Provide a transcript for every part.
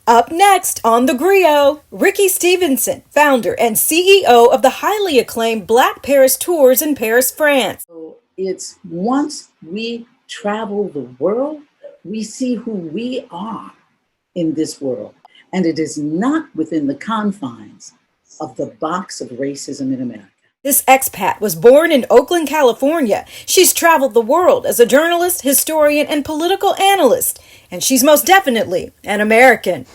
Up next on the Griot, Ricki Stevenson, founder and CEO of the highly acclaimed Black Paris Tours in Paris, France. So it's once we travel the world, we see who we are in this world. And it is not within the confines of the box of racism in America. This expat was born in Oakland, California. She's traveled the world as a journalist, historian, and political analyst. And she's most definitely an American.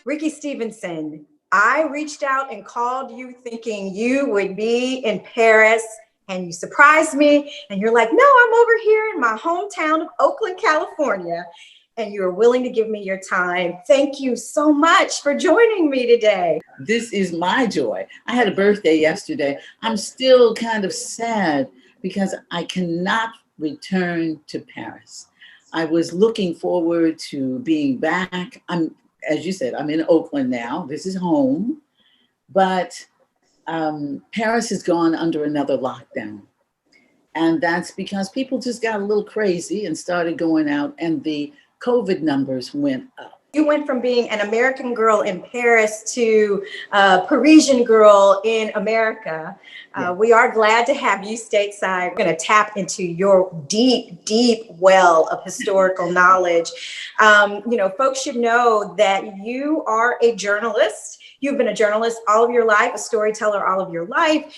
Ricki Stevenson, I reached out and called you thinking you would be in Paris, and you surprised me, and you're like, no, I'm over here in my hometown of Oakland, California, and you're willing to give me your time. Thank you so much for joining me today. This is my joy. I had a birthday yesterday. I'm still kind of sad because I cannot return to Paris. I was looking forward to being back. As you said, I'm in Oakland now. This is home. But Paris has gone under another lockdown. And that's because people just got a little crazy and started going out, and the COVID numbers went up. You went from being an American girl in Paris to a Parisian girl in America. We are glad to have you stateside. We're going to tap into your deep, deep well of historical knowledge. Folks should know that you are a journalist. You've been a journalist all of your life, a storyteller all of your life.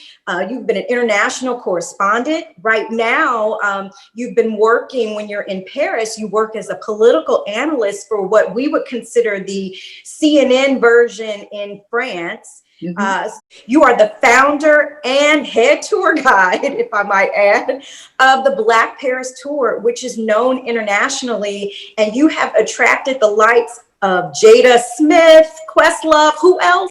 You've been an international correspondent. Right now, you've been working, when you're in Paris, you work as a political analyst for what we would consider the CNN version in France. Mm-hmm. You are the founder and head tour guide, if I might add, of the Black Paris Tour, which is known internationally. And you have attracted the likes of Jada Smith, Questlove, who else?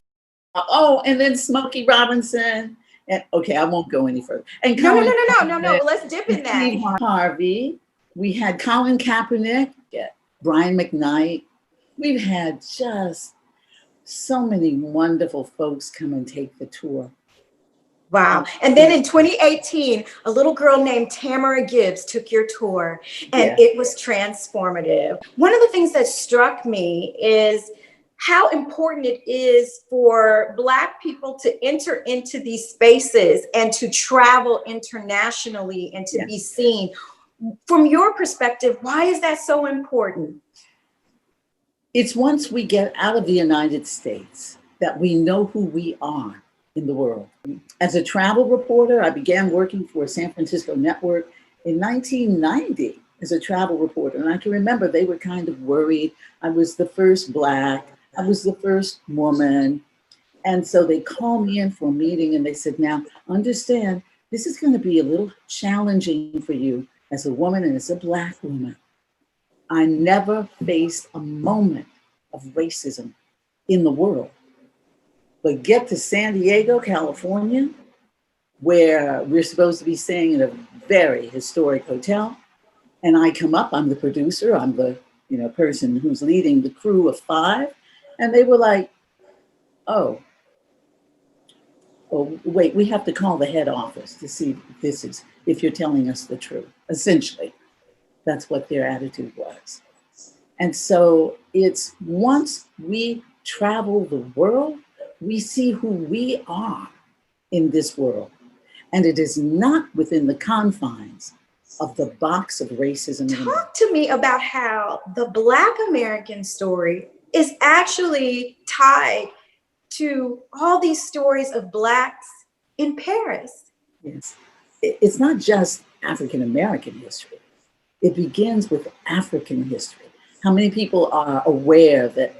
Oh, and then Smokey Robinson. And okay, I won't go any further. And no. Let's dip in that. Steve Harvey. We had Colin Kaepernick, Brian McKnight. We've had just so many wonderful folks come and take the tour. Wow. And then in 2018, a little girl named Tamara Gibbs took your tour, and it was transformative. One of the things that struck me is how important it is for Black people to enter into these spaces and to travel internationally and to be seen. From your perspective, why is that so important? It's once we get out of the United States that we know who we are in the world. As a travel reporter, I began working for a San Francisco network in 1990 as a travel reporter. And I can remember they were kind of worried. I was the first Black, I was the first woman. And so they called me in for a meeting and they said, now understand, this is going to be a little challenging for you as a woman and as a Black woman. I never faced a moment of racism in the world. But get to San Diego, California, where we're supposed to be staying in a very historic hotel. And I come up, I'm the producer, I'm the person who's leading the crew of 5. And they were like, oh, wait, we have to call the head office to see if you're telling us the truth. Essentially, that's what their attitude was. And so it's once we travel the world, we see who we are in this world. And it is not within the confines of the box of racism. Talk to me about how the Black American story is actually tied to all these stories of Blacks in Paris. Yes. It's not just African American history. It begins with African history. How many people are aware that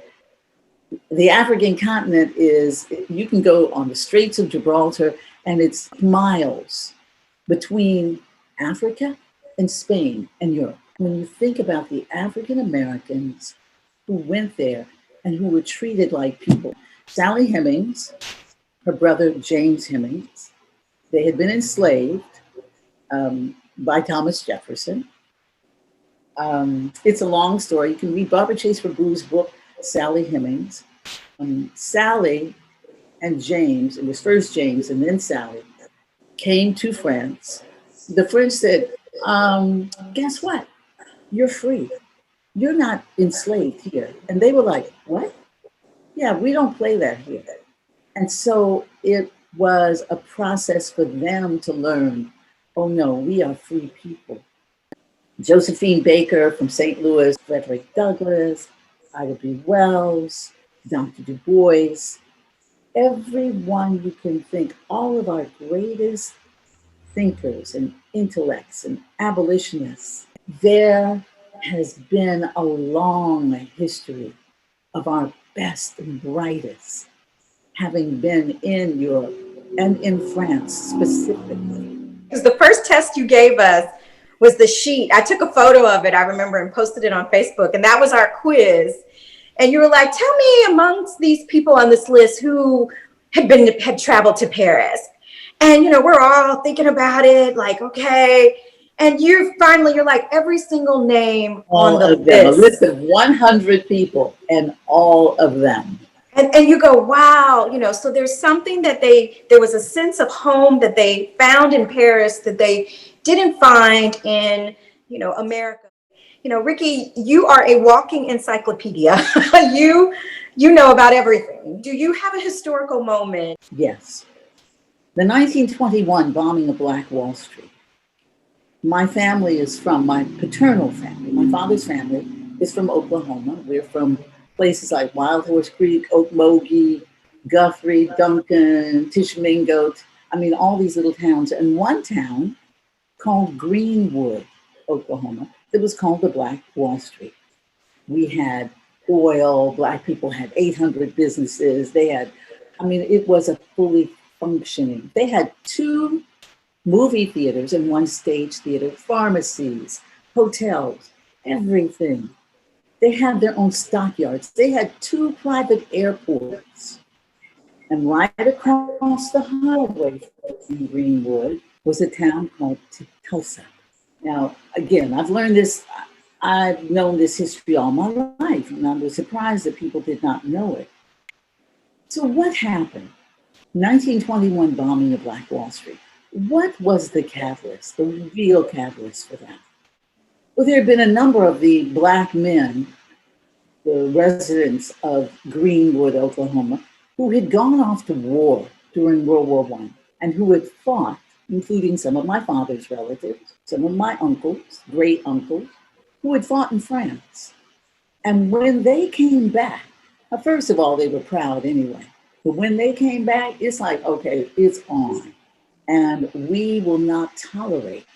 the African continent is, you can go on the Straits of Gibraltar and it's miles between Africa and Spain and Europe. When you think about the African Americans who went there and who were treated like people, Sally Hemings, her brother James Hemings, they had been enslaved. by Thomas Jefferson. It's a long story. You can read Barbara Chase Verboe's book, Sally Hemings. Sally and James, it was first James and then Sally, came to France. The French said, guess what? You're free. You're not enslaved here. And they were like, what? Yeah, we don't play that here. And so it was a process for them to learn, oh no, we are free people. Josephine Baker from St. Louis, Frederick Douglass, Ida B. Wells, Dr. Du Bois, everyone you can think, all of our greatest thinkers and intellects and abolitionists. There has been a long history of our best and brightest having been in Europe and in France specifically. Because the first test you gave us was the sheet. I took a photo of it, I remember, and posted it on Facebook, and that was our quiz. And you were like, tell me amongst these people on this list who had traveled to Paris. And, we're all thinking about it, like, okay. And you're like, every single name all on the of them, list. a list of 100 people, and all of them. And you go, wow, so there's something that there was a sense of home that they found in Paris that they didn't find in, America. Ricki, you are a walking encyclopedia. You know about everything. Do you have a historical moment? Yes. The 1921 bombing of Black Wall Street. My family is from, my paternal family, my father's family is from Oklahoma. We're from places like Wild Horse Creek, Okmulgee, Guthrie, Duncan, Tishomingo. I mean, all these little towns. And one town called Greenwood, Oklahoma, that was called the Black Wall Street. We had oil, Black people had 800 businesses. It was a fully functioning. They had 2 movie theaters and 1 stage theater, pharmacies, hotels, everything. They had their own stockyards. They had 2 private airports. And right across the highway from Greenwood was a town called Tulsa. Now, again, I've known this history all my life, and I was surprised that people did not know it. So what happened? 1921 bombing of Black Wall Street. What was the catalyst, the real catalyst for that? Well, there had been a number of the Black men, the residents of Greenwood, Oklahoma, who had gone off to war during World War I and who had fought, including some of my father's relatives, some of my uncles, great uncles, who had fought in France. And when they came back, first of all, they were proud anyway, but when they came back, it's like, okay, it's on, and we will not tolerate.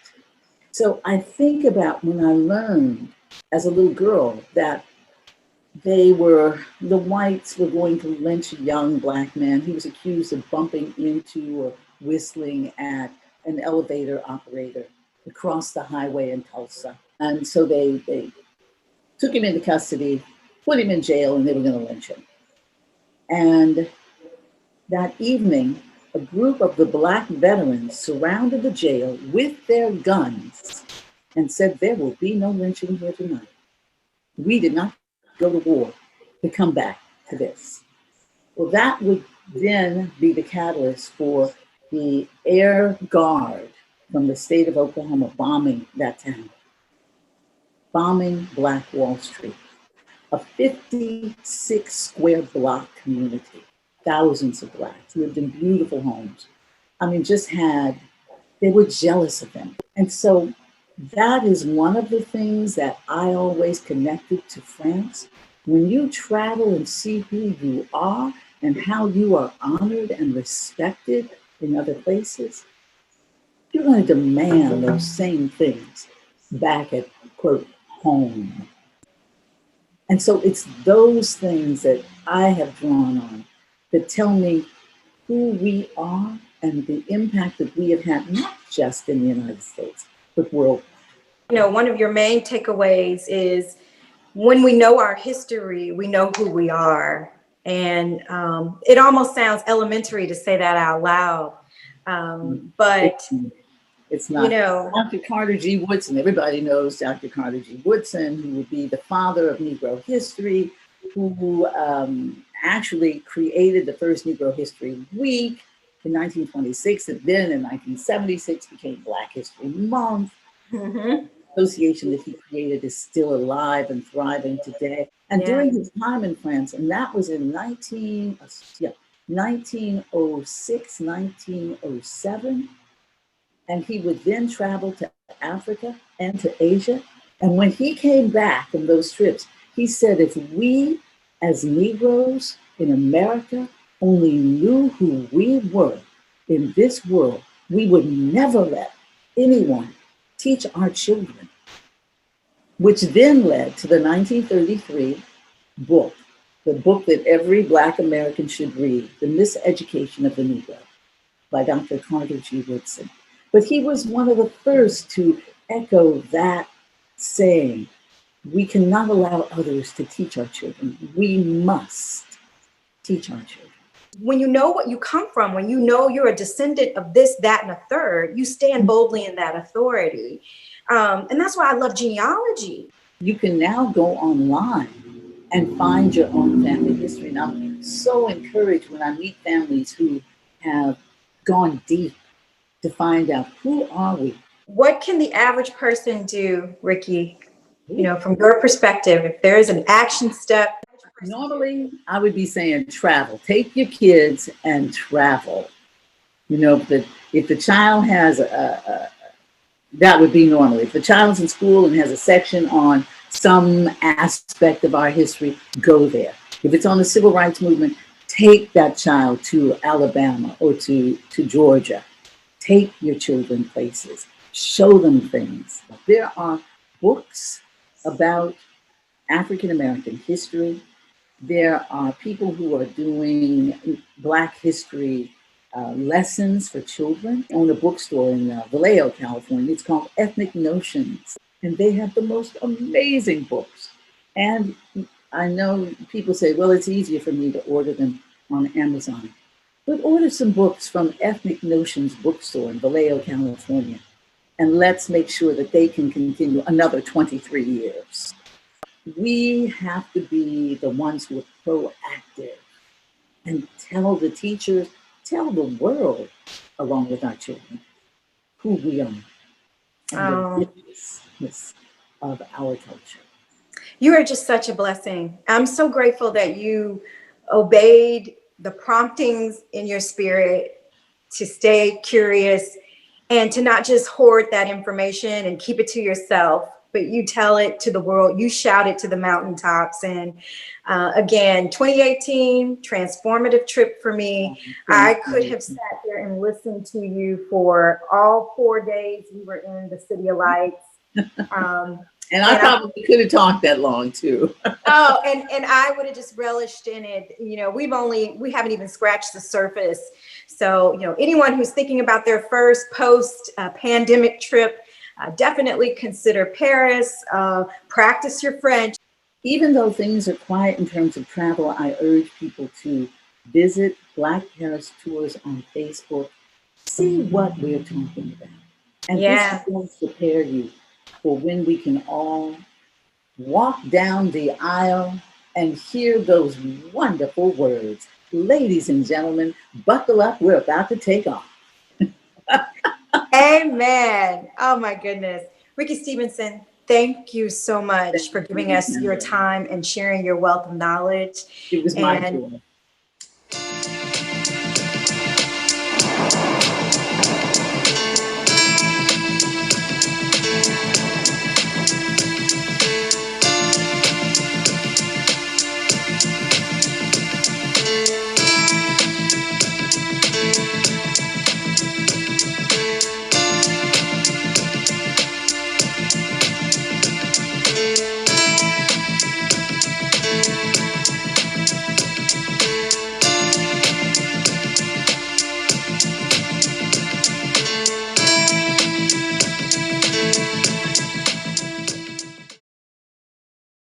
So I think about when I learned as a little girl that the whites were going to lynch a young Black man. He was accused of bumping into or whistling at an elevator operator across the highway in Tulsa. And so they took him into custody, put him in jail, and they were going to lynch him. And that evening, a group of the Black veterans surrounded the jail with their guns and said, there will be no lynching here tonight. We did not go to war to come back to this. Well, that would then be the catalyst for the Air Guard from the state of Oklahoma bombing that town, bombing Black Wall Street, a 56 square block community, thousands of Blacks lived in beautiful homes. They were jealous of them. And so that is one of the things that I always connected to France. When you travel and see who you are and how you are honored and respected in other places, you're going to demand those same things back at, quote, home. And so it's those things that I have drawn on that tell me who we are and the impact that we have had, not just in the United States, but worldwide. One of your main takeaways is when we know our history, we know who we are. And it almost sounds elementary to say that out loud. But It's You not. know, Dr. Carter G. Woodson, everybody knows Dr. Carter G. Woodson, who would be the father of Negro history, who actually created the first Negro History Week in 1926, and then in 1976 became Black History Month. mhm, Association that he created is still alive and thriving today. And yeah, during his time in France, and that was in 1906, 1907, and he would then travel to Africa and to Asia. And when he came back from those trips, he said, if we as Negroes in America only knew who we were in this world, we would never let anyone teach our children, which then led to the 1933 book, the book that every Black American should read, The Miseducation of the Negro, by Dr. Carter G. Woodson. But he was one of the first to echo that saying, we cannot allow others to teach our children. We must teach our children. when you know what you come from, when you know you're a descendant of this, that, and a third, you stand boldly in that authority. And that's why I love genealogy. You can now go online and find your own family history. And I'm so encouraged when I meet families who have gone deep to find out, who are we? What can the average person do, Ricki? You know, from your perspective, if there is an action step. Normally, I would be saying travel. Take your kids and travel. You know, if the child has that would be normally. If the child's in school and has a section on some aspect of our history, go there. If it's on the civil rights movement, take that child to Alabama or to Georgia. Take your children places. Show them things. There are books about African American history. There are people who are doing Black history lessons for children. I own a bookstore in Vallejo, California. It's called Ethnic Notions. And they have the most amazing books. And I know people say, well, it's easier for me to order them on Amazon. But order some books from Ethnic Notions bookstore in Vallejo, California. And let's make sure that they can continue another 23 years. We have to be the ones who are proactive and tell the teachers, tell the world, along with our children, who we are and the richness of our culture. You are just such a blessing. I'm so grateful that you obeyed the promptings in your spirit to stay curious and to not just hoard that information and keep it to yourself, but you tell it to the world, you shout it to the mountaintops. And again, 2018, transformative trip for me. I could have sat there and listened to you for all 4 days. We were in the City of Lights. And I probably could have talked that long too. Oh, and I would have just relished in it. You know, we haven't even scratched the surface. So, you know, anyone who's thinking about their first post-pandemic trip, definitely consider Paris, practice your French. Even though things are quiet in terms of travel, I urge people to visit Black Paris Tours on Facebook, see what we're talking about. And this will prepare you for when we can all walk down the aisle and hear those wonderful words. Ladies and gentlemen, buckle up, we're about to take off. Amen. Oh my goodness. Ricki Stevenson, thank you so much for giving us your time and sharing your wealth of knowledge. It was my joy.